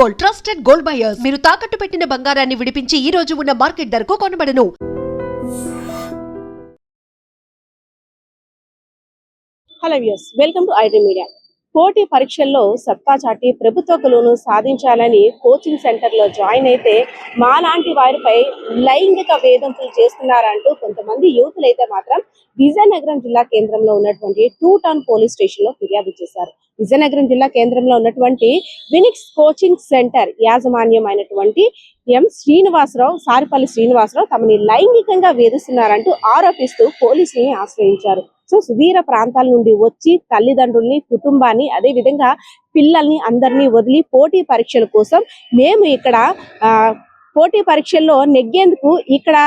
Gold, trusted gold buyers. మీరు తాకట్టు పెట్టిన బంగారాన్ని విడిపించి ఈ రోజు ఉన్న మార్కెట్ ధరకు కొనబడను. Hello viewers, welcome to iDream media. పోటీ పరీక్షల్లో సత్తా చాటి ప్రభుత్వ కొలువును సాధించాలని కోచింగ్ సెంటర్లో జాయిన్ అయితే మాలాంటి వారిపై లైంగిక వేధింపులు చేస్తున్నారంటూ కొంతమంది యువతులు అయితే మాత్రం విజయనగరం జిల్లా కేంద్రంలో ఉన్నటువంటి 2 టౌన్ పోలీస్ స్టేషన్ లో ఫిర్యాదు చేశారు. విజయనగరం జిల్లా కేంద్రంలో ఉన్నటువంటి వినిక్స్ కోచింగ్ సెంటర్ యాజమాన్యం అయినటువంటి సారిపల్లి శ్రీనివాసరావు తమని లైంగికంగా వేధిస్తున్నారంటూ ఆరోపిస్తూ పోలీసుల్ని ఆశ్రయించారు. సో సుదూర ప్రాంతాల నుండి వచ్చి తల్లిదండ్రుల్ని, కుటుంబాన్ని, అదే విధంగా పిల్లల్ని అందరినీ వదిలి పోటీ పరీక్షల కోసం మేము ఇక్కడ పోటీ పరీక్షల్లో నెగ్గేందుకు ఇక్కడ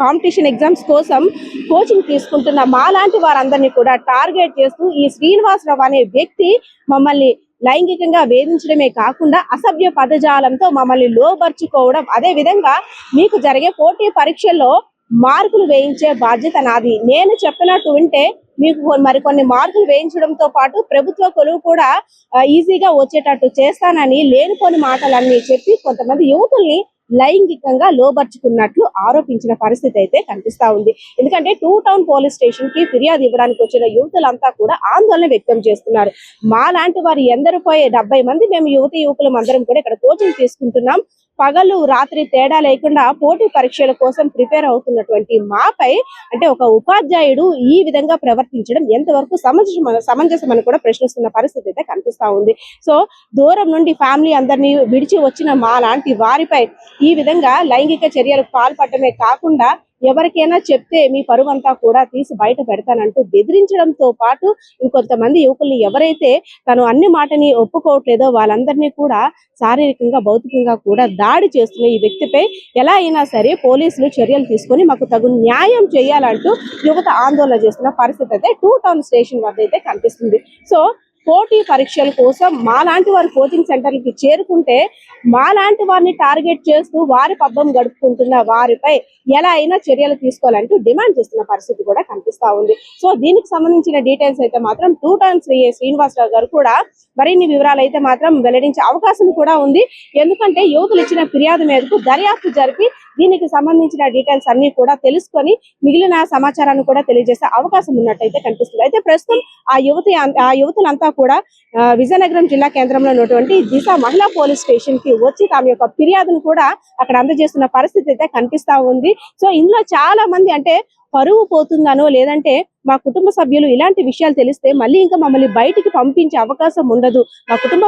కాంపిటీషన్ ఎగ్జామ్స్ కోసం కోచింగ్ తీసుకుంటున్న మాలాంటి వారందరినీ కూడా టార్గెట్ చేస్తూ ఈ శ్రీనివాసరావు అనే వ్యక్తి మమ్మల్ని లైంగికంగా వేధించడమే కాకుండా అసభ్య పదజాలంతో మమ్మల్ని లోబర్చుకోవడం, అదే విధంగా మీకు జరిగే పోటీ పరీక్షల్లో మార్కులు వేయించే బాధ్యత నాది, నేను చెప్పినట్టు వింటే మీకు మరికొన్ని మార్కులు వేయించడంతో పాటు ప్రభుత్వ కొలువు కూడా ఈజీగా వచ్చేటట్టు చేస్తానని లేనిపోని మాటలన్నీ చెప్పి కొంతమంది యువతుల్ని లైంగికంగా లోబర్చుకున్నట్లు ఆరోపించిన పరిస్థితి అయితే కనిపిస్తా ఉంది. ఎందుకంటే 2 టౌన్ పోలీస్ స్టేషన్ కి ఫిర్యాదు ఇవ్వడానికి వచ్చిన యువతులంతా కూడా ఆందోళన వ్యక్తం చేస్తున్నారు. మా లాంటి వారు ఎందరో 70 మంది మేము యువకులం అందరం కూడా ఇక్కడ కోచింగ్ తీసుకుంటున్నాం. పగలు రాత్రి తేడా లేకుండా పోటీ పరీక్షల కోసం ప్రిపేర్ అవుతున్నటువంటి మాపై అంటే ఒక ఉపాధ్యాయుడు ఈ విధంగా ప్రవర్తించడం ఎంతవరకు సమంజసమని కూడా ప్రశ్నిస్తున్న పరిస్థితి అయితే కనిపిస్తా ఉంది. సో దూరం నుండి ఫ్యామిలీ అందరినీ విడిచి వచ్చిన మా లాంటి వారిపై ఈ విధంగా లైంగిక చర్యలకు పాల్పడమే కాకుండా ఎవరికైనా చెప్తే మీ పరువంతా కూడా తీసి బయట పెడతానంటూ బెదిరించడంతో పాటు ఇంకొంతమంది యువకుల్ని ఎవరైతే తను అన్ని మాటని ఒప్పుకోవట్లేదో వాళ్ళందరినీ కూడా శారీరకంగా, భౌతికంగా కూడా దాడి చేస్తున్న ఈ వ్యక్తిపై ఎలా అయినా సరే పోలీసులు చర్యలు తీసుకొని మాకు తగు న్యాయం చేయాలంటూ యువత ఆందోళన చేస్తున్న పరిస్థితి అయితే 2 టౌన్ స్టేషన్ వద్ద అయితే కనిపిస్తుంది. సో పోటీ పరీక్షల కోసం మాలాంటి వారు కోచింగ్ సెంటర్లకి చేరుకుంటే మాలాంటి వారిని టార్గెట్ చేస్తూ వారి పబ్బం గడుపుకుంటున్న వారిపై ఎలా అయినా చర్యలు తీసుకోవాలంటూ డిమాండ్ చేస్తున్న పరిస్థితి కూడా కనిపిస్తా ఉంది. సో దీనికి సంబంధించిన డీటెయిల్స్ అయితే మాత్రం 2 టౌన్ శ్రీనివాసరావు గారు కూడా మరిన్ని వివరాలు అయితే మాత్రం వెల్లడించే అవకాశం కూడా ఉంది. ఎందుకంటే యువకులు ఇచ్చిన ఫిర్యాదు మేరకు దర్యాప్తు జరిపి దీనికి సంబంధించిన డీటెయిల్స్ అన్ని కూడా తెలుసుకొని మిగిలిన సమాచారాన్ని కూడా తెలియజేసే అవకాశం ఉన్నట్టయితే కనిపిస్తుంది. అయితే ప్రస్తుతం ఆ యువతులంతా కూడా విజయనగరం జిల్లా కేంద్రంలో ఉన్నటువంటి దిశ మహిళా పోలీస్ స్టేషన్ కి వచ్చి తమ యొక్క ఫిర్యాదును కూడా అక్కడ అందజేస్తున్న పరిస్థితి అయితే కనిపిస్తా ఉంది. సో ఇందులో చాలా మంది అంటే పరువు పోతుందనో లేదంటే మా కుటుంబ సభ్యులు ఇలాంటి విషయాలు తెలిస్తే మళ్ళీ ఇంకా మమ్మల్ని బయటికి పంపించే అవకాశం ఉండదు, మా కుటుంబ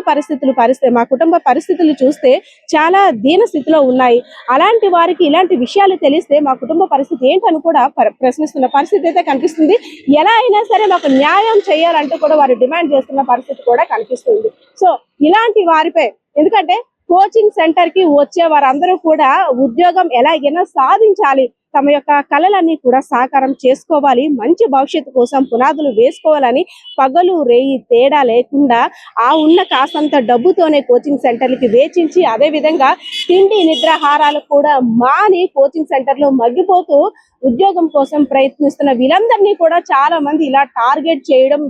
పరిస్థితులు చూస్తే చాలా దీన స్థితిలో ఉన్నాయి, అలాంటి వారికి ఇలాంటి విషయాలు తెలిస్తే మా కుటుంబ పరిస్థితి ఏంటని కూడా ప్రశ్నిస్తున్న పరిస్థితి అయితే కనిపిస్తుంది. ఎలా అయినా సరే మాకు న్యాయం చేయాలంటూ కూడా వారు డిమాండ్ చేస్తున్న పరిస్థితి కూడా కనిపిస్తుంది. సో ఇలాంటి వారిపై ఎందుకంటే కోచింగ్ సెంటర్ కి వచ్చే వారందరూ కూడా ఉద్యోగం ఎలాగైనా సాధించాలి, తమ యొక్క కళలన్నీ కూడా సాకారం చేసుకోవాలి, మంచి భవిష్యత్తు కోసం పునాదులు వేసుకోవాలని పగలు రేయి తేడా లేకుండా ఆ ఉన్న కాసంత డబ్బుతోనే కోచింగ్ సెంటర్లకి వేచించి అదే విధంగా తిండి నిద్రాహారాలు కూడా మాని కోచింగ్ సెంటర్లో మగ్గిపోతూ ఉద్యోగం కోసం ప్రయత్నిస్తున్న వీళ్ళందరినీ కూడా చాలా మంది ఇలా టార్గెట్ చేయడం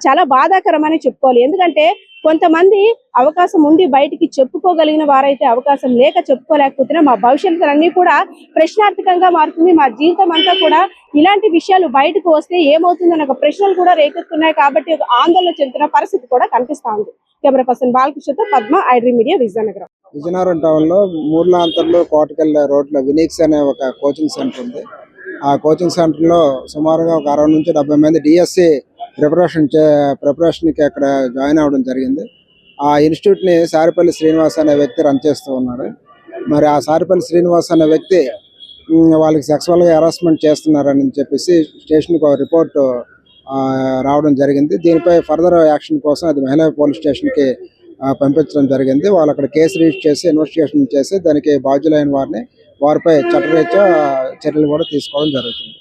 చాలా బాధాకరమని చెప్పుకోవాలి. ఎందుకంటే కొంతమంది అవకాశం ఉండి బయటికి చెప్పుకోగలిగిన వారైతే అవకాశం లేక చెప్పుకోలేకపోతున్నా మా భవిష్యత్తులన్నీ కూడా ప్రశ్నార్థకంగా మారుతుంది, మా జీవితం అంతా కూడా ఇలాంటి విషయాలు బయటకు వస్తే ఏమవుతుందన్న ఒక ప్రశ్నలు కూడా రేకెత్తున్నాయి. కాబట్టి ఒక ఆందోళన చెందుతున్న పరిస్థితి కూడా కనిపిస్తా ఉంది. కెమెరా పర్సన్ బాలకృష్ణతో పద్మ, ఐడ్రీమ్ మీడియా, విజయనగరం టౌన్ లో మూర్లాంతర్లో కోటకెళ్ళ రోడ్లో వినిక్స్ అనే ఒక కోచింగ్ సెంటర్ ఉంది. ఆ కోచింగ్ సెంటర్ లో సుమారుగా ఒక 60 నుంచి 70 మంది డిఎస్సి ప్రిపరేషన్కి అక్కడ జాయిన్ అవ్వడం జరిగింది. ఆ ఇన్స్టిట్యూట్ని సారిపల్లి శ్రీనివాస్ అనే వ్యక్తి రన్ చేస్తూ ఉన్నాడు. మరి ఆ సారిపల్లి శ్రీనివాస్ అనే వ్యక్తి వాళ్ళకి సెక్సువల్గా హెరాస్మెంట్ చేస్తున్నారని చెప్పేసి స్టేషన్కి ఒక రిపోర్ట్ రావడం జరిగింది. దీనిపై ఫర్దర్ యాక్షన్ కోసం అది మహిళా పోలీస్ స్టేషన్కి పంపించడం జరిగింది. వాళ్ళు అక్కడ కేసు రిజిస్టర్ చేసి ఇన్వెస్టిగేషన్ చేసి దానికి బాధ్యులైన వారిపై చట్టరీత్యా చర్యలు కూడా తీసుకోవడం జరుగుతుంది.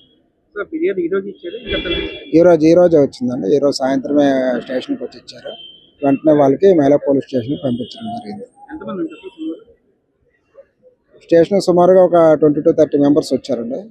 ఈ రోజే వచ్చిందండి. ఈ రోజు సాయంత్రమే స్టేషన్కి వచ్చి ఇచ్చారు. వెంటనే వాళ్ళకి మహిళా పోలీస్ స్టేషన్కి పంపించడం జరిగింది. స్టేషన్ సుమారుగా ఒక 20 to 30 మెంబర్స్ వచ్చారండి.